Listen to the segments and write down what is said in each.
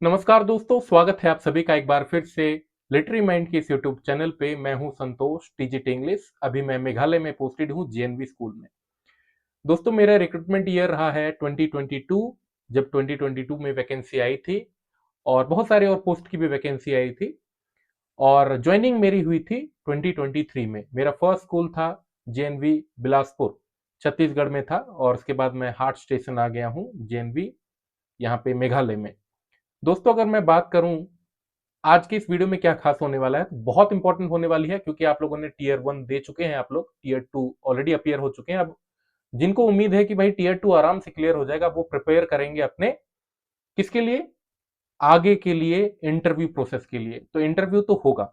नमस्कार दोस्तों, स्वागत है आप सभी का एक बार फिर से लिटरी माइंड के इस यूट्यूब चैनल पे। मैं हूं संतोष टीजीटी इंग्लिश। अभी मैं मेघालय में पोस्टेड हूं जेएनवी स्कूल में। दोस्तों, मेरा रिक्रूटमेंट ईयर रहा है 2022। जब 2022 में वैकेंसी आई थी और बहुत सारे और पोस्ट की भी वैकेंसी आई थी और ज्वाइनिंग मेरी हुई थी 2023 में। मेरा फर्स्ट स्कूल था जेएनवी बिलासपुर, छत्तीसगढ़ में था और उसके बाद मैं हार्ट स्टेशन आ गया हूं जेएनवी यहाँ पे मेघालय में। दोस्तों, अगर मैं बात करूं आज की इस वीडियो में क्या खास होने वाला है, तो बहुत इंपॉर्टेंट होने वाली है क्योंकि आप लोगों ने टीयर 1 दे चुके हैं, आप लोग टीयर 2 ऑलरेडी अपीयर हो चुके हैं। अब जिनको उम्मीद है कि भाई टीयर 2 आराम से क्लियर हो जाएगा, वो प्रिपेयर करेंगे अपने किसके लिए, आगे के लिए, इंटरव्यू प्रोसेस के लिए। तो इंटरव्यू तो होगा,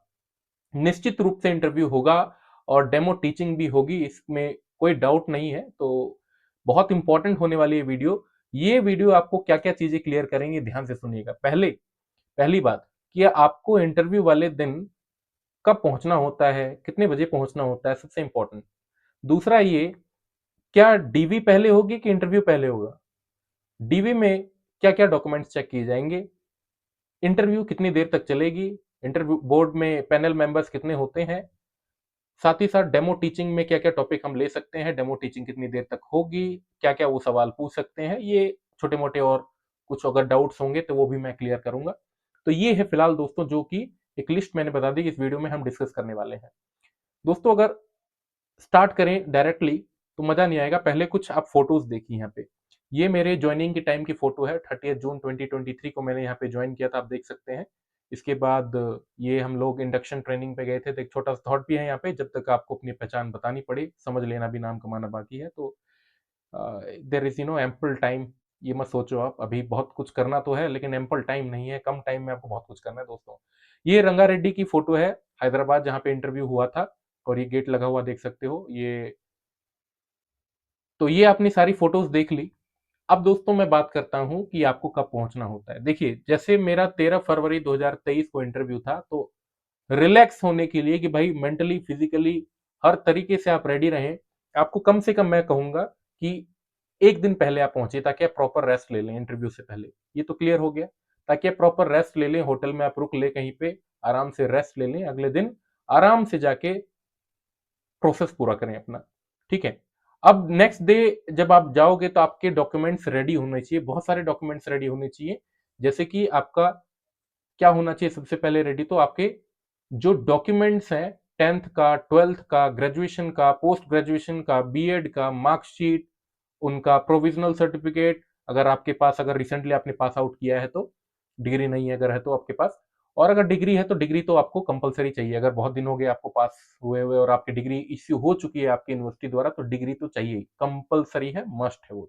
निश्चित रूप से इंटरव्यू होगा और डेमो टीचिंग भी होगी, इसमें कोई डाउट नहीं है। तो बहुत इंपॉर्टेंट होने वाली है वीडियो। ये वीडियो आपको क्या क्या चीजें क्लियर करेंगे, ध्यान से सुनिएगा। पहली बात कि आपको इंटरव्यू वाले दिन कब पहुंचना होता है, कितने बजे पहुंचना होता है, सबसे इंपॉर्टेंट। दूसरा ये, क्या डीवी पहले होगी कि इंटरव्यू पहले होगा, डीवी में क्या क्या डॉक्यूमेंट्स चेक किए जाएंगे, इंटरव्यू कितनी देर तक चलेगी, इंटरव्यू बोर्ड में पैनल मेंबर्स कितने होते हैं, साथ ही साथ डेमो टीचिंग में क्या क्या टॉपिक हम ले सकते हैं, डेमो टीचिंग कितनी देर तक होगी, क्या क्या वो सवाल पूछ सकते हैं, ये छोटे मोटे और कुछ अगर डाउट्स होंगे तो वो भी मैं क्लियर करूंगा। तो ये है फिलहाल दोस्तों, जो कि एक लिस्ट मैंने बता दी कि इस वीडियो में हम डिस्कस करने वाले हैं। दोस्तों, अगर स्टार्ट करें डायरेक्टली तो मजा नहीं आएगा। पहले कुछ आप फोटोज देखिए यहाँ पे। ये मेरे ज्वाइनिंग के टाइम की फोटो है, 30 जून 2023 को मैंने यहाँ पे ज्वाइन किया था, आप देख सकते हैं। इसके बाद ये हम लोग इंडक्शन ट्रेनिंग पे गए थे। तो एक छोटा सा थॉट भी है यहाँ पे, जब तक आपको अपनी पहचान बतानी पड़े, समझ लेना भी नाम कमाना बाकी है। तो देर इज एम्पल टाइम। ये मत सोचो आप अभी बहुत कुछ करना तो है, लेकिन एम्पल टाइम नहीं है, कम टाइम में आपको बहुत कुछ करना है दोस्तों। ये रंगारेड्डी की फोटो है, हैदराबाद, जहाँ पे इंटरव्यू हुआ था। और ये गेट लगा हुआ देख सकते हो ये। तो ये आपने सारी फोटोज देख ली। अब दोस्तों मैं बात करता हूं कि आपको कब पहुंचना होता है। देखिए, जैसे मेरा 13 फरवरी 2023 को इंटरव्यू था, तो रिलैक्स होने के लिए कि भाई मेंटली फिजिकली हर तरीके से आप रेडी रहें, आपको कम से कम मैं कहूंगा कि एक दिन पहले आप पहुंचे, ताकि आप प्रॉपर रेस्ट ले लें इंटरव्यू से पहले। ये तो क्लियर हो गया। ताकि आप प्रॉपर रेस्ट ले लें, होटल में आप रुक ले कहीं पे, आराम से रेस्ट ले लें, अगले दिन आराम से जाके प्रोसेस पूरा करें अपना। ठीक है। अब नेक्स्ट डे जब आप जाओगे तो आपके डॉक्यूमेंट्स रेडी होने चाहिए, बहुत सारे डॉक्यूमेंट्स रेडी होने चाहिए। जैसे कि आपका क्या होना चाहिए सबसे पहले रेडी, तो आपके जो डॉक्यूमेंट्स हैं, 10th का, 12th का, ग्रेजुएशन का, पोस्ट ग्रेजुएशन का, बीएड का, मार्कशीट, उनका प्रोविजनल सर्टिफिकेट, अगर आपके पास, अगर रिसेंटली आपने पास आउट किया है तो, डिग्री नहीं है अगर है तो आपके पास, और अगर डिग्री है तो डिग्री तो आपको कंपलसरी चाहिए। अगर बहुत दिन हो गए आपको पास हुए हुए और आपकी डिग्री इश्यू हो चुकी है आपकी यूनिवर्सिटी द्वारा, तो डिग्री तो चाहिए, कंपलसरी है, मस्ट है वो।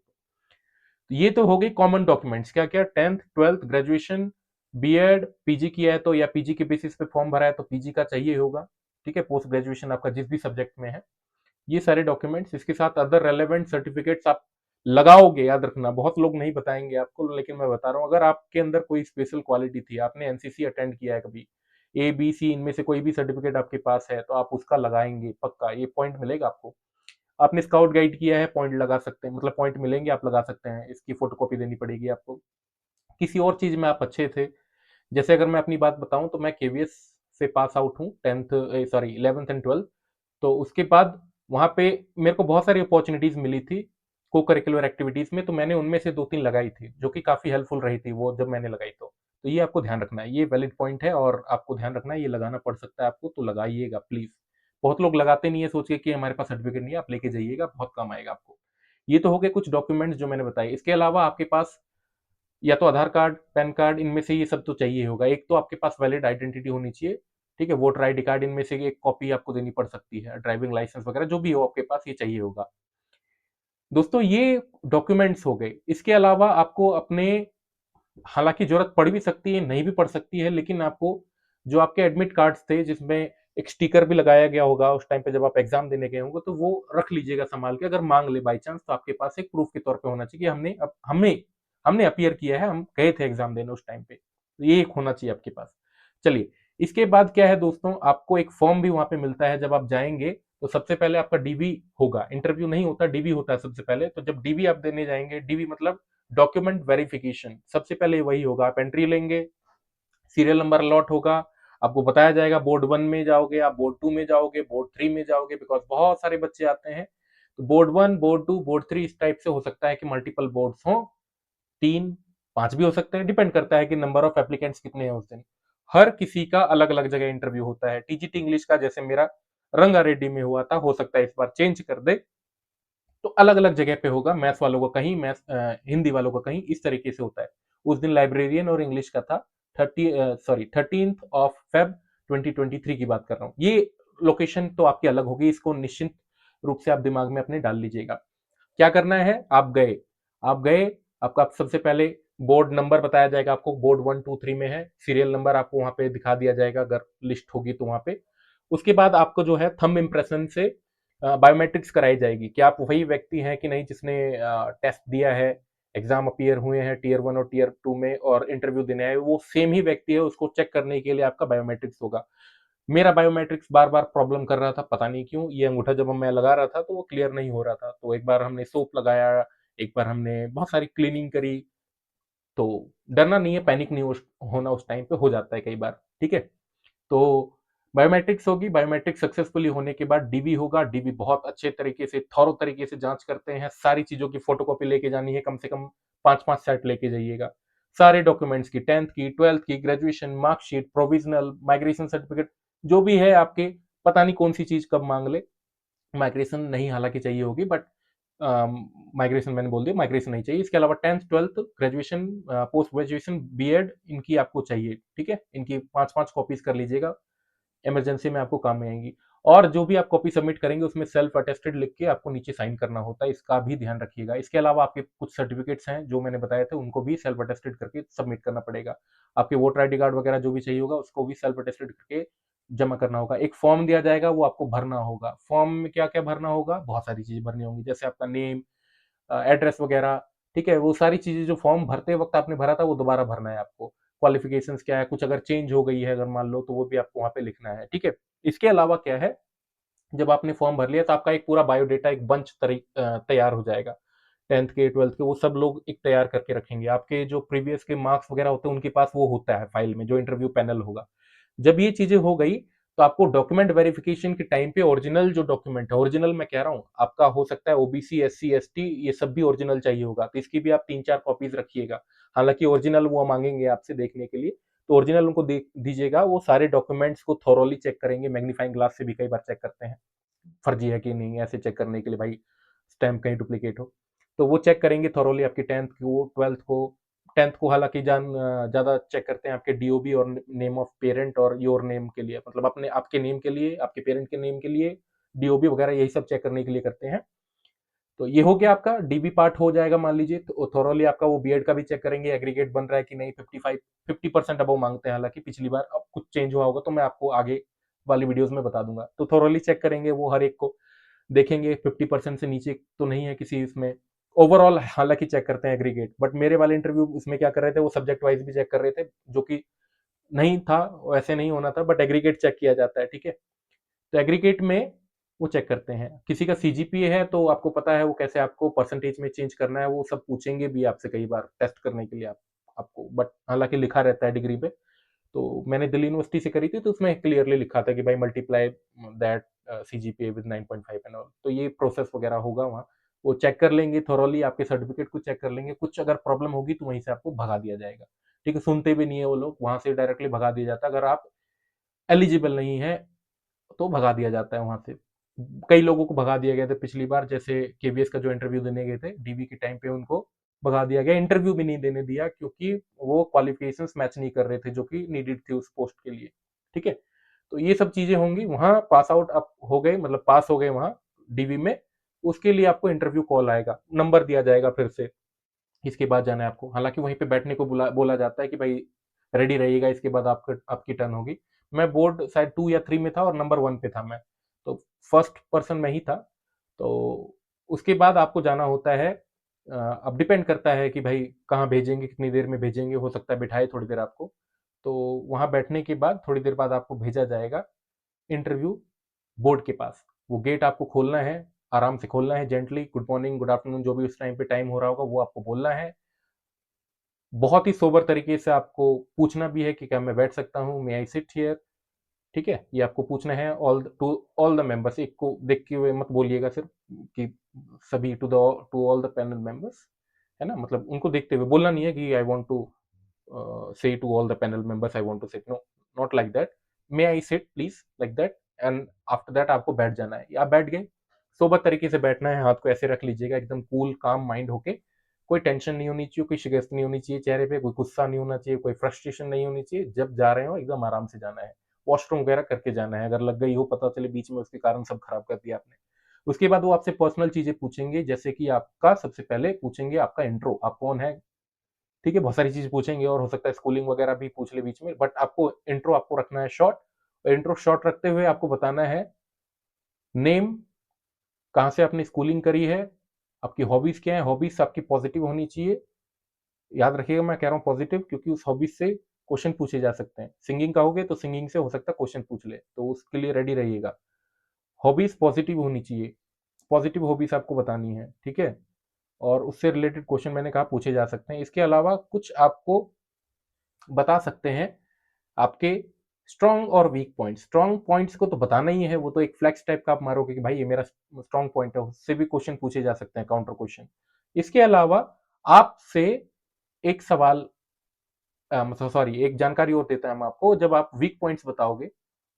तो ये तो हो गई कॉमन डॉक्यूमेंट्स, क्या क्या, 10th 12th graduation, BEd, PG किया है तो, या पीजी के बेसिस पे फॉर्म भरा है तो पीजी का चाहिए होगा। ठीक है, पोस्ट ग्रेजुएशन आपका जिस भी सब्जेक्ट में है, ये सारे डॉक्यूमेंट्स। इसके साथ अदर रेलेवेंट सर्टिफिकेट्स आप लगाओगे, याद रखना, बहुत लोग नहीं बताएंगे आपको, लेकिन मैं बता रहा हूँ। अगर आपके अंदर कोई स्पेशल क्वालिटी थी, आपने एनसीसी अटेंड किया है कभी, ए बी सी इनमें से कोई भी सर्टिफिकेट आपके पास है, तो आप उसका लगाएंगे पक्का, ये पॉइंट मिलेगा आपको। आपने स्काउट गाइड किया है, पॉइंट लगा सकते हैं, मतलब पॉइंट मिलेंगे, आप लगा सकते हैं। इसकी फोटोकॉपी देनी पड़ेगी आपको। किसी और चीज में आप अच्छे थे, जैसे अगर मैं अपनी बात बताऊं तो मैं केवीएस से पास आउट हूँ, 10th, sorry 11th and 12th। तो उसके बाद वहां पे मेरे को बहुत सारी अपॉर्चुनिटीज मिली थी को करिकुलर एक्टिविटीज में, तो मैंने उनमें से दो तीन लगाई थी, जो कि काफी हेल्पफुल रही थी वो जब मैंने लगाई। तो ये आपको ध्यान रखना है, ये वैलिड पॉइंट है और आपको ध्यान रखना है, ये लगाना पड़ सकता है आपको, तो लगाइएगा प्लीज। बहुत लोग लगाते नहीं है, सोच के कि हमारे पास सर्टिफिकेट नहीं है, आप लेके जाइएगा, बहुत काम आएगा आपको। ये तो हो गए कुछ डॉक्यूमेंट्स जो मैंने बताए। इसके अलावा आपके पास या तो आधार कार्ड, पैन कार्ड, इनमें से ये सब तो चाहिए होगा। एक तो आपके पास वैलिड आइडेंटिटी होनी चाहिए। ठीक है, वोटर आईडी कार्ड, इनमें से एक कॉपी आपको देनी पड़ सकती है, ड्राइविंग लाइसेंस वगैरह जो भी हो आपके पास, ये चाहिए होगा। दोस्तों, ये डॉक्यूमेंट्स हो गए। इसके अलावा आपको अपने, हालांकि जरूरत पड़ भी सकती है, नहीं भी पड़ सकती है, लेकिन आपको जो आपके एडमिट कार्ड्स थे, जिसमें एक स्टिकर भी लगाया गया होगा उस टाइम पे जब आप एग्जाम देने गए होंगे, तो वो रख लीजिएगा संभाल के। अगर मांग ले बाई चांस, तो आपके पास एक प्रूफ के तौर पे होना चाहिए कि हमने अपीयर किया है, हम गए थे एग्जाम देने उस टाइम पे, तो ये एक होना चाहिए आपके पास। चलिए, इसके बाद क्या है दोस्तों, आपको एक फॉर्म भी वहां पे मिलता है जब आप जाएंगे। तो सबसे पहले आपका डीवी होगा, इंटरव्यू नहीं होता, डीवी होता है सबसे पहले। तो जब डीवी आप देने जाएंगे, डीवी मतलब डॉक्यूमेंट वेरिफिकेशन, सबसे पहले वही होगा। आप एंट्री लेंगे, सीरियल नंबर अलॉट होगा, आपको बताया जाएगा बोर्ड 1 में जाओगे, आप बोर्ड 2 में जाओगे, बोर्ड 3 में जाओगे, बिकॉज बहुत सारे बच्चे आते हैं। तो बोर्ड 1, बोर्ड 2, बोर्ड 3 इस टाइप से हो सकता है कि मल्टीपल बोर्ड्स हों, 3, 5 भी हो सकते हैं, डिपेंड करता है कि नंबर ऑफ एप्लीकेंट्स कितने हैं उस दिन। हर किसी का अलग अलग जगह इंटरव्यू होता है। टीजीटी इंग्लिश का जैसे मेरा रंगारेड्डी में हुआ था, हो सकता है इस बार चेंज कर दे, तो अलग अलग जगह पे होगा। मैथ्स वालों को कहीं, हिंदी वालों को कहीं, इस तरीके से होता है। उस दिन लाइब्रेरियन और इंग्लिश का था। 13th of Feb 2023 की बात कर रहा हूँ। ये लोकेशन तो आपकी अलग होगी, इसको निश्चित रूप से आप दिमाग में अपने डाल लीजिएगा। क्या करना है, आप गए, आपका सबसे पहले बोर्ड नंबर बताया जाएगा आपको, बोर्ड 1 2 3 में है, सीरियल नंबर आपको वहां पे दिखा दिया जाएगा अगर लिस्ट होगी तो वहां पे। उसके बाद आपको जो है थंब इम्प्रेशन से बायोमेट्रिक्स कराई जाएगी कि आप वही व्यक्ति हैं कि नहीं जिसने टेस्ट दिया है, एग्जाम अपीयर हुए हैं टीयर 1 और टीयर 2 में और इंटरव्यू देने आए, वो सेम ही व्यक्ति है, उसको चेक करने के लिए आपका बायोमेट्रिक्स होगा। मेरा बायोमेट्रिक्स बार बार प्रॉब्लम कर रहा था, पता नहीं क्यों। ये अंगूठा जब मैं लगा रहा था तो वो क्लियर नहीं हो रहा था, तो एक बार हमने सोप लगाया, एक बार हमने बहुत सारी क्लीनिंग करी। तो डरना नहीं है, पैनिक नहीं होना, उस टाइम पे हो जाता है कई बार, ठीक है। तो बायोमेट्रिक्स होगी, बायोमेट्रिक सक्सेसफुली होने के बाद डीबी होगा। डीबी बहुत अच्छे तरीके से, थॉरो तरीके से जांच करते हैं, सारी चीजों की फोटोकॉपी लेके जानी है, कम से कम 5-5 सेट लेके जाइएगा। सारे डॉक्यूमेंट्स की, 10th की, 12th की, graduation marksheet, provisional, migration certificate, जो भी है आपके, पता नहीं कौन सी चीज कब मांग ले। माइग्रेशन नहीं हालांकि चाहिए होगी, बट माइग्रेशन मैंने बोल दिया, माइग्रेशन नहीं चाहिए। इसके अलावा 10th 12th graduation, post graduation, BEd, इनकी आपको चाहिए, ठीक है। इनकी 5-5 कॉपीज कर लीजिएगा, इमरजेंसी में आपको काम में आएंगी। और जो भी आप कॉपी सबमिट करेंगे उसमें सेल्फ अटेस्टेड लिख के आपको नीचे साइन करना होता है, इसका भी ध्यान रखिएगा। इसके अलावा आपके कुछ सर्टिफिकेट्स हैं जो मैंने बताए थे, उनको भी सेल्फ अटेस्टेड करके सबमिट करना पड़ेगा। आपके वोटर आईडी कार्ड वगैरह जो भी चाहिए होगा उसको भी सेल्फ अटेस्टेड करके जमा करना होगा। एक फॉर्म दिया जाएगा, वो आपको भरना होगा। फॉर्म में क्या क्या भरना होगा, बहुत सारी चीजें भरनी होंगी, जैसे आपका नेम, एड्रेस वगैरह, ठीक है। वो सारी चीजें जो फॉर्म भरते वक्त आपने भरा था वो दोबारा भरना है आपको। क्वालिफिकेशंस क्या है, कुछ अगर चेंज हो गई है अगर मान लो, तो वो भी आपको वहां पे लिखना है, ठीक है। इसके अलावा क्या है, जब आपने फॉर्म भर लिया तो आपका एक पूरा बायोडेटा, एक बंच तैयार हो जाएगा। 10th के, 12th के, वो सब लोग एक तैयार करके रखेंगे। आपके जो प्रीवियस के मार्क्स वगैरह होते हैं उनके पास वो होता है फाइल में, जो इंटरव्यू पैनल होगा। जब ये चीजें हो गई तो आपको डॉक्यूमेंट वेरिफिकेशन के टाइम पे ओरिजिनल जो डॉक्यूमेंट है, ओरिजिनल मैं कह रहा हूँ, आपका हो सकता है ओबीसी, एससी, एसटी, ये सब भी ओरिजिनल चाहिए होगा, तो इसकी भी आप 3-4 कॉपीज रखिएगा। हालांकि ओरिजिनल वो मांगेंगे आपसे देखने के लिए, तो ओरिजिनल उनको दे दीजिएगा। वो सारे डॉक्यूमेंट्स को थॉरोली चेक करेंगे, मैग्नीफाइंग ग्लास से भी कई बार चेक करते हैं, फर्जी है कि नहीं, ऐसे चेक करने के लिए भाई स्टैम्प कहीं डुप्लीकेट हो। तो वो चेक करेंगे थॉरोली आपकी 10th को, 12th को। 10th को हालांकि ज्यादा चेक करते हैं आपके डीओबी और नेम ऑफ पेरेंट और योर नेम के लिए, मतलब अपने आपके नेम के लिए, आपके पेरेंट के नेम के लिए डीओबी वगैरह, यही सब चेक करने के लिए करते हैं। तो ये हो गया आपका डीबी पार्ट हो जाएगा मान लीजिए। तो थोरोली आपका वो बीएड का भी चेक करेंगे, एग्रीगेट बन रहा है कि नहीं। 50% अबव मांगते हैं हालांकि पिछली बार, अब कुछ चेंज हुआ होगा तो मैं आपको आगे वाली वीडियोस में बता दूंगा। तो थोरोली चेक करेंगे वो हर एक को, देखेंगे 50% से नीचे तो नहीं है किसी इसमें। ओवरऑल हालांकि चेक करते हैं एग्रीगेट, बट मेरे वाले इंटरव्यू उसमें क्या कर रहे थे, वो सब्जेक्ट वाइज भी चेक कर रहे थे, जो कि नहीं था, वैसे नहीं होना था, बट एग्रीगेट चेक किया जाता है, ठीक है। तो एग्रीगेट में वो चेक करते हैं। किसी का सीजीपीए है तो आपको पता है वो कैसे आपको परसेंटेज में चेंज करना है, वो सब पूछेंगे भी आपसे कई बार टेस्ट करने के लिए आपको, बट हालांकि लिखा रहता है डिग्री पे। तो मैंने दिल्ली यूनिवर्सिटी से करी थी, तो उसमें क्लियरली लिखा था कि भाई multiply that CGPA with 9.5 and all. तो ये प्रोसेस वगैरह होगा वहाँ, वो चेक कर लेंगे थॉरोली, आपके सर्टिफिकेट को चेक कर लेंगे। कुछ अगर प्रॉब्लम होगी तो वहीं से आपको भगा दिया जाएगा, ठीक है। सुनते भी नहीं है वो लोग, वहां से डायरेक्टली भगा दिया जाता है। अगर आप एलिजिबल नहीं है तो भगा दिया जाता है वहां से। कई लोगों को भगा दिया गया था पिछली बार, जैसे केवीएस का जो इंटरव्यू देने गए थे डीबी के टाइम पे, उनको भगा दिया गया, इंटरव्यू भी नहीं देने दिया, क्योंकि वो क्वालिफिकेशंस मैच नहीं कर रहे थे जो कि नीडेड थी उस पोस्ट के लिए, ठीक है। तो ये सब चीजें होंगी वहां। पास आउट आप हो गए, मतलब पास हो गए वहां डीबी में, उसके लिए आपको इंटरव्यू कॉल आएगा, नंबर दिया जाएगा फिर से, इसके बाद जाना है आपको। हालांकि वहीं पे बैठने को बोला जाता है कि भाई रेडी रहिएगा, इसके बाद आपकी टर्न होगी। मैं बोर्ड शायद 2 या 3 में था और नंबर 1 पे था मैं, तो फर्स्ट पर्सन मैं ही था। तो उसके बाद आपको जाना होता है। अब डिपेंड करता है कि भाई कहाँ भेजेंगे, कितनी देर में भेजेंगे, हो सकता है बिठाए थोड़ी देर आपको। तो वहां बैठने के बाद थोड़ी देर बाद आपको भेजा जाएगा इंटरव्यू बोर्ड के पास। वो गेट आपको खोलना है, आराम से खोलना है, gently good morning, good afternoon, जो भी उस टाइम पे टाइम हो रहा होगा वो आपको बोलना है। बहुत ही सोबर तरीके से आपको पूछना भी है कि क्या मैं बैठ सकता हूँ, मे आई सिट हियर, ठीक है? ये आपको पूछना है टू ऑल द मेंबर्स, एक को देख के हुए मत बोलिएगा सिर्फ कि सभी to all the panel members, है ना? मतलब उनको देखते हुए बोलना नहीं है कि I want to say to all the panel members I want to sit, no, not like that, may I sit please, like that, and after that आपको बैठ जाना है, या आप बैठ गए, सोबर तरीके से बैठना है, हाथ को ऐसे रख लीजिएगा, एकदम कूल काम माइंड होके, कोई टेंशन नहीं होनी चाहिए, कोई शिकस्त नहीं होनी चाहिए चेहरे पे, कोई गुस्सा नहीं होना चाहिए, कोई फ्रस्ट्रेशन नहीं होनी चाहिए, जब जा रहे हो एकदम आराम से जाना है, वॉशरूम वगैरह करके जाना है, अगर लग गई हो पता चले बीच में, उसके कारण सब खराब कर दिया आपने। उसके बाद वो आपसे पर्सनल चीजें पूछेंगे, जैसे कि आपका सबसे पहले पूछेंगे आपका इंट्रो, आप कौन है, ठीक है? बहुत सारी चीज़ें पूछेंगे और हो सकता है स्कूलिंग वगैरह भी पूछ ले बीच में, बट आपको इंट्रो आपको रखना है शॉर्ट, और इंट्रो शॉर्ट रखते हुए आपको बताना है नेम, कहाँ से आपने स्कूलिंग करी है, आपकी हॉबीज़ क्या है, हॉबीज़ आपकी पॉजिटिव होनी चाहिए। याद रखिएगा मैं कह रहा हूँ पॉजिटिव, क्योंकि उस हॉबीज़ से क्वेश्चन पूछे जा सकते हैं। सिंगिंग कहोगे तो सिंगिंग से हो सकता है क्वेश्चन पूछ ले, तो उसके लिए रेडी रहिएगा। हॉबीज़ पॉजिटिव होनी चाहिए, पॉजिटिव हॉबीज़ आपको बतानी है, ठीक है? और उससे रिलेटेड क्वेश्चन मैंने कहा पूछे जा सकते हैं। इसके अलावा कुछ आपको बता सकते हैं आपके स्ट्रॉन्ग और वीक पॉइंट। स्ट्रॉन्ग पॉइंट्स को तो बताना ही है, वो तो एक फ्लेक्स टाइप का आप मारोगे कि भाई ये मेरा स्ट्रॉन्ग पॉइंट है, उससे भी क्वेश्चन पूछे जा सकते हैं, काउंटर क्वेश्चन। इसके अलावा आपसे एक सवाल, मतलब सॉरी, एक जानकारी और देता है हम आपको, जब आप वीक पॉइंट्स बताओगे,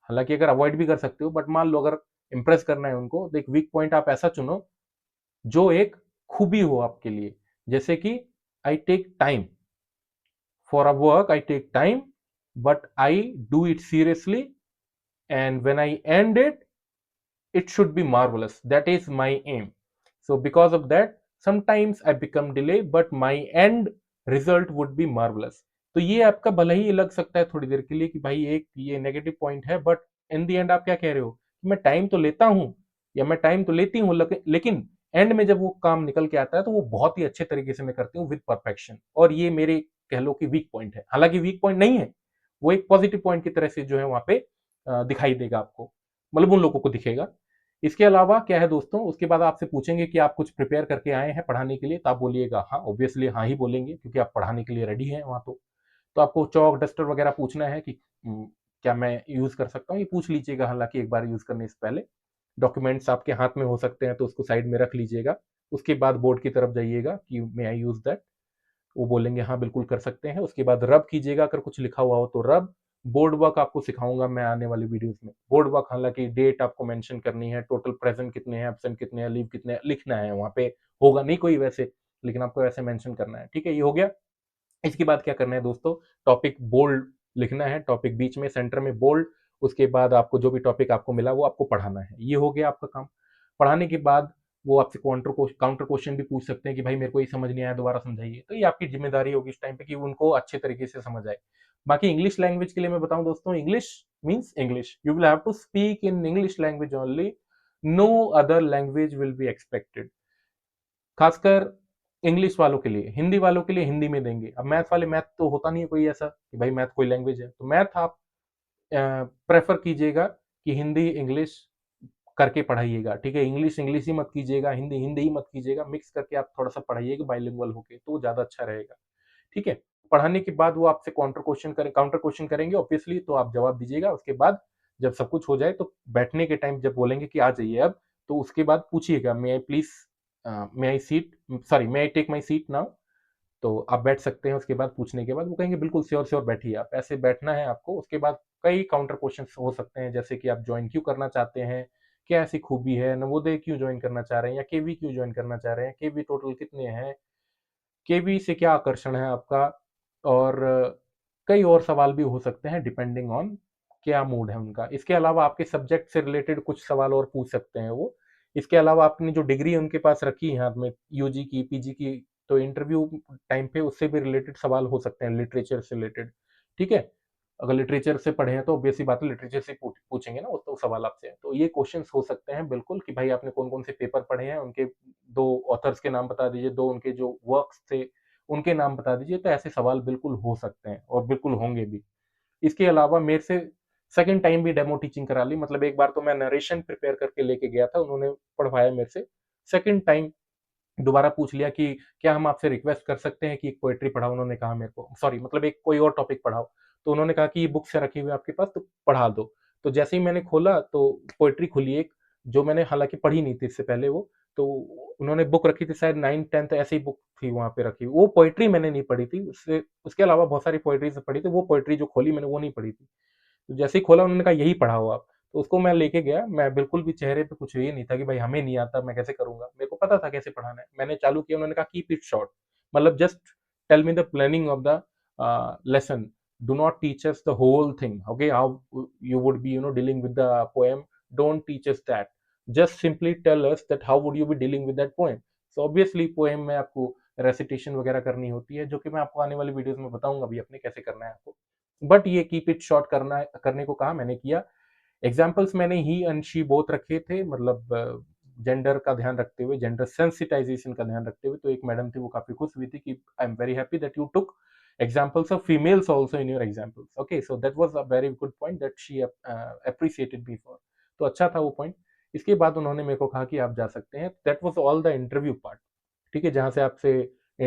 हालांकि अगर अवॉइड भी कर सकते हो, बट मान लो अगर इंप्रेस करना है उनको, तो एक वीक पॉइंट आप ऐसा चुनो जो एक खूबी हो आपके लिए, जैसे कि I take time for a work, I take time but I do it seriously, and when I end it, it should be marvelous. That is my aim. So because of that, sometimes I become delay, but my end result would be marvelous. तो ये आपका भले ही लग सकता है थोड़ी देर के लिए कि भाई एक ये नेगेटिव पॉइंट है, बट इन दी एंड आप क्या कह रहे हो कि मैं टाइम तो लेता हूँ, या मैं टाइम तो लेती हूँ, लेकिन एंड में जब वो काम निकल के आता है तो वो बहुत ही अच्छे तरीके से मैं करती हूँ विद परफेक्शन, और ये मेरे कह लो कि वीक पॉइंट है। हालांकि वीक पॉइंट नहीं है, वो एक पॉजिटिव पॉइंट की तरह से जो है वहां पे दिखाई देगा आपको, मतलब उन लोगों को दिखेगा। इसके अलावा क्या है दोस्तों, उसके बाद आपसे पूछेंगे कि आप कुछ प्रिपेयर करके आए हैं पढ़ाने के लिए, तो आप बोलिएगा हाँ, ऑब्वियसली हाँ ही बोलेंगे, क्योंकि आप पढ़ाने के लिए रेडी हैं वहां। तो आपको चौक डस्टर वगैरह पूछना है कि क्या मैं यूज कर सकता हूँ, ये पूछ लीजिएगा, हालांकि एक बार यूज करने से पहले। डॉक्यूमेंट्स आपके हाथ में हो सकते हैं तो उसको साइड में रख लीजिएगा। उसके बाद बोर्ड की तरफ जाइएगा कि मे आई यूज दैट, वो बोलेंगे हाँ बिल्कुल कर सकते हैं। उसके बाद रब कीजिएगा, अगर कुछ लिखा हुआ हो तो रब। बोर्ड वर्क आपको सिखाऊंगा मैं आने वाली वीडियोस में। बोर्ड वर्क हालांकि डेट आपको मेंशन करनी है, टोटल प्रेजेंट कितने हैं, एब्सेंट कितने हैं, लीव कितने हैं, लिखना है वहां पे। होगा नहीं कोई वैसे, लेकिन आपको ऐसे मेंशन करना है, ठीक है? ये हो गया। इसके बाद क्या करना है दोस्तों, टॉपिक बोल्ड लिखना है, टॉपिक बीच में सेंटर में बोल्ड। उसके बाद आपको जो भी टॉपिक आपको मिला वो आपको पढ़ाना है, ये हो गया आपका काम। पढ़ाने के बाद वो आपसे काउंटर क्वेश्चन भी पूछ सकते हैं कि भाई मेरे को ये समझ नहीं आया, दोबारा समझाइए। तो ये आपकी जिम्मेदारी होगी इस टाइम पे कि उनको अच्छे तरीके से समझ आए। बाकी इंग्लिश लैंग्वेज के लिए मैं बताऊं दोस्तों, English means English, you will have to speak in English language only, no other language will be expected. खासकर इंग्लिश वालों के लिए, हिंदी वालों के लिए हिंदी में देंगे। अब मैथ वाले, मैथ तो होता नहीं है कोई ऐसा कि भाई मैथ कोई लैंग्वेज है, तो मैथ आप प्रेफर कीजिएगा कि हिंदी इंग्लिश करके पढ़ाइएगा, ठीक है? इंग्लिश इंग्लिश ही मत कीजिएगा, हिंदी हिंदी ही मत कीजिएगा, मिक्स करके आप थोड़ा सा पढ़ाइएगा बाइलिंगुअल होके, तो ज्यादा अच्छा रहेगा, ठीक है? पढ़ाने के बाद वो आपसे काउंटर क्वेश्चन करेंगे ऑब्वियसली, तो आप जवाब दीजिएगा। उसके बाद जब सब कुछ हो जाए तो बैठने के टाइम जब बोलेंगे कि आ जाइए अब, तो उसके बाद पूछिएगा may I please, may I seat, sorry may I take my seat now, तो आप बैठ सकते हैं। उसके बाद पूछने के बाद वो कहेंगे बिल्कुल श्योर श्योर बैठिए, आप ऐसे बैठना है आपको। उसके बाद कई काउंटर क्वेश्चन हो सकते हैं, जैसे कि आप ज्वाइन क्यों करना चाहते हैं, क्या ऐसी खूबी है, नवोदय क्यों ज्वाइन करना चाह रहे हैं, या केवी क्यों ज्वाइन करना चाह रहे हैं, केवी टोटल कितने हैं, केवी से क्या आकर्षण है आपका, और कई और सवाल भी हो सकते हैं डिपेंडिंग ऑन क्या मूड है उनका। इसके अलावा आपके सब्जेक्ट से रिलेटेड कुछ सवाल और पूछ सकते हैं वो। इसके अलावा आपने जो डिग्री उनके पास रखी है हाथ में, यूजी की, पीजी की, तो इंटरव्यू टाइम पे उससे भी रिलेटेड सवाल हो सकते हैं, लिटरेचर से रिलेटेड, ठीक है? अगर लिटरेचर से पढ़े हैं तो ऑब्वियसली बात है लिटरेचर से पूछेंगे ना वो तो सवाल आपसे। तो ये क्वेश्चंस हो सकते हैं बिल्कुल कि भाई आपने कौन कौन से पेपर पढ़े हैं, उनके दो ऑथर्स के नाम बता दीजिए, दो उनके जो वर्क्स थे उनके नाम बता दीजिए। तो ऐसे सवाल बिल्कुल हो सकते हैं और बिल्कुल होंगे भी। इसके अलावा मेरे से सेकंड टाइम भी डेमो टीचिंग करा ली, मतलब एक बार तो मैं नरेशन प्रिपेयर करके लेके गया था, उन्होंने पढ़वाया मेरे से। सेकंड टाइम दोबारा पूछ लिया कि क्या हम आपसे रिक्वेस्ट कर सकते हैं कि एक पोएट्री पढ़ाओ, उन्होंने कहा मेरे को, सॉरी मतलब एक कोई और टॉपिक पढ़ाओ। तो उन्होंने कहा कि ये बुक्स रखी हुई है आपके पास, तो पढ़ा दो। तो जैसे ही मैंने खोला तो पोएट्री खुली एक, जो मैंने हालाँकि पढ़ी नहीं थी इससे पहले वो, तो उन्होंने बुक रखी थी शायद 9th-10th ऐसी ही बुक थी वहाँ पे रखी हुई। वो पोएट्री मैंने नहीं पढ़ी थी, उससे उसके अलावा बहुत सारी पोएट्रीज़ पढ़ी थी, वो पोएट्री जो खोली मैंने वो नहीं पढ़ी थी। तो जैसे ही खोला उन्होंने कहा यही पढ़ाओ आप। तो उसको मैं लेके गया, मैं बिल्कुल भी चेहरे पे कुछ ये नहीं था कि भाई हमें नहीं आता, मैं कैसे करूँगा? मेरे को पता था कैसे पढ़ाना है। मैंने चालू किया, उन्होंने कहा कीप इट शॉर्ट, मतलब just tell me the planning of the lesson, do not teach us the whole thing, okay? How you would be, dealing with the poem, don't teach us that, just simply tell us that how would you be dealing with that poem. So obviously poem में आपको recitation वगैरह करनी होती है, जो कि मैं आपको आने वाली वीडियोस में बताऊंगा भी अपने कैसे करना है आपको। बट ये कीप इट शॉर्ट करने को कहा, मैंने किया। एग्जाम्पल्स मैंने ही एंड शी बोथ रखे थे, मतलब जेंडर का ध्यान रखते हुए, जेंडर सेंसिटाइजेशन का ध्यान रखते हुए। तो एक मैडम थी, वो काफी खुश हुई थी कि I am very happy that you took examples of females also in your examples. Okay, so that was a very good point that she appreciated me for. तो अच्छा था वो पॉइंट। इसके बाद उन्होंने मेरे को कहा कि आप जा सकते हैं। That was all the interview part. ठीक है, जहाँ से आपसे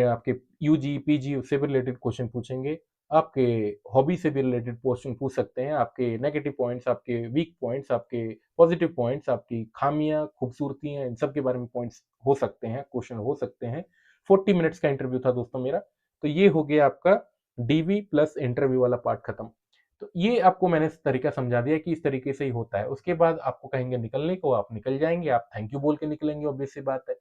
आपके यूजी पीजी उससे भी रिलेटेड क्वेश्चन पूछेंगे, आपके हॉबी से भी रिलेटेड क्वेश्चन पूछ सकते हैं, आपके नेगेटिव पॉइंट्स, आपके वीक पॉइंट्स, आपके पॉजिटिव पॉइंट्स, आपकी खामियां खूबसूरतियां, इन सब के बारे में पॉइंट्स हो सकते हैं, क्वेश्चन हो सकते हैं। 40 मिनट्स का इंटरव्यू था दोस्तों मेरा। तो ये हो गया आपका डीवी प्लस इंटरव्यू वाला पार्ट खत्म। तो ये आपको मैंने इस तरीका समझा दिया कि इस तरीके से ही होता है। उसके बाद आपको कहेंगे निकलने को, आप निकल जाएंगे, आप थैंक यू बोल के निकलेंगे, ऑब्वियस सी बात है।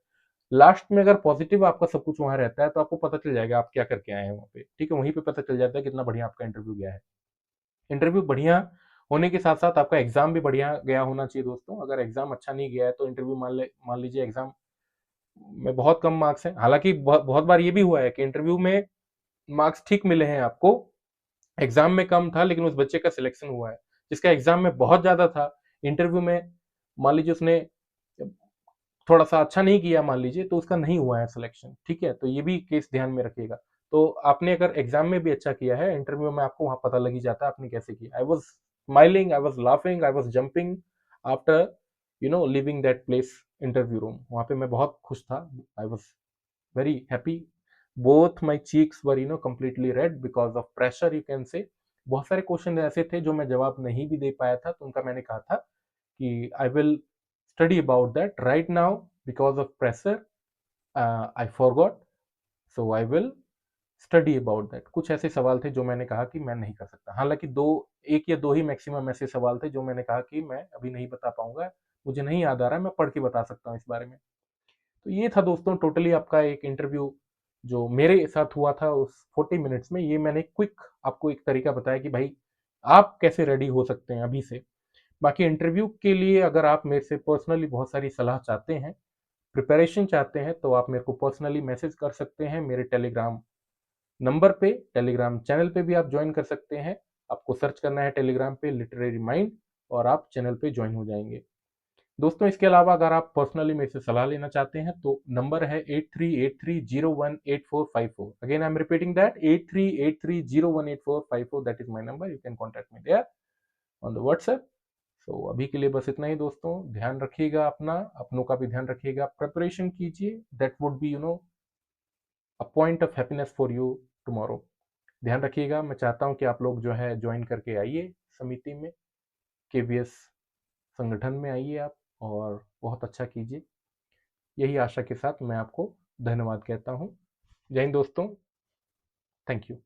लास्ट में अगर पॉजिटिव आपका सब कुछ वहां रहता है तो आपको पता चल जाएगा आप क्या करके आए हैं वहां पे। ठीक है, वहीं पे पता चल जाता है कितना बढ़िया आपका इंटरव्यू गया है। इंटरव्यू बढ़िया होने के साथ साथ आपका एग्जाम भी बढ़िया गया होना चाहिए दोस्तों। अगर एग्जाम अच्छा नहीं गया है तो इंटरव्यू मान लीजिए एग्जाम में बहुत कम मार्क्स हैं। हालांकि बहुत बार ये भी हुआ है कि इंटरव्यू में मार्क्स ठीक मिले हैं आपको, एग्जाम में कम था, लेकिन उस बच्चे का सिलेक्शन हुआ है जिसका एग्जाम में बहुत ज्यादा था। इंटरव्यू में मान लीजिए उसने थोड़ा सा अच्छा नहीं किया मान लीजिए, तो उसका नहीं हुआ है सिलेक्शन। ठीक है, तो ये भी केस ध्यान में रखिएगा। तो आपने अगर एग्जाम में भी अच्छा किया है, इंटरव्यू में आपको वहां पता लग ही जाता है आपने कैसे किया। I was smiling, I was laughing, I was jumping after living that place, interview room. वहां पे मैं बहुत खुश था, I was very happy. Both my cheeks were completely red because of pressure, you can say. बहुत सारे question ऐसे थे जो मैं जवाब नहीं भी दे पाया था, तो उनका मैंने कहा था कि I will study about that right now, because of pressure I forgot, so I will study about that. कुछ ऐसे सवाल थे जो मैंने कहा कि मैं नहीं कर सकता। हालांकि एक या दो ही मैक्सिमम ऐसे सवाल थे जो मैंने कहा कि मैं अभी नहीं बता पाऊंगा, मुझे नहीं याद आ रहा है, मैं पढ़ के बता सकता हूँ इस बारे में। तो ये था दोस्तों टोटली आपका एक इंटरव्यू जो मेरे साथ हुआ था उस 40 मिनट्स में। ये मैंने क्विक आपको एक तरीका बताया कि भाई आप कैसे रेडी हो सकते हैं अभी से। बाकी इंटरव्यू के लिए अगर आप मेरे से पर्सनली बहुत सारी सलाह चाहते हैं, प्रिपरेशन चाहते हैं, तो आप मेरे को पर्सनली मैसेज कर सकते हैं मेरे टेलीग्राम नंबर पे। टेलीग्राम चैनल पे भी आप ज्वाइन कर सकते हैं। आपको सर्च करना है टेलीग्राम पे लिटरेरी माइंड, और आप चैनल पे ज्वाइन हो जाएंगे। दोस्तों इसके अलावा अगर आप पर्सनली मेरे से सलाह लेना चाहते हैं तो नंबर है 8383018454। Again I am repeating that, 8383018454, that is my number, you can contact me there on the WhatsApp. So अभी के लिए बस इतना ही दोस्तों। ध्यान रखिएगा अपना, अपनों का भी ध्यान रखिएगा, प्रिपरेशन कीजिए, that would be a point of happiness for you tomorrow. ध्यान रखिएगा। मैं चाहता हूं कि आप लोग जो है ज्वाइन करके आइए समिति में, केवीएस संगठन में आइए आप, और बहुत अच्छा कीजिए। यही आशा के साथ मैं आपको धन्यवाद कहता हूँ। जय हिंद दोस्तों, थैंक यू।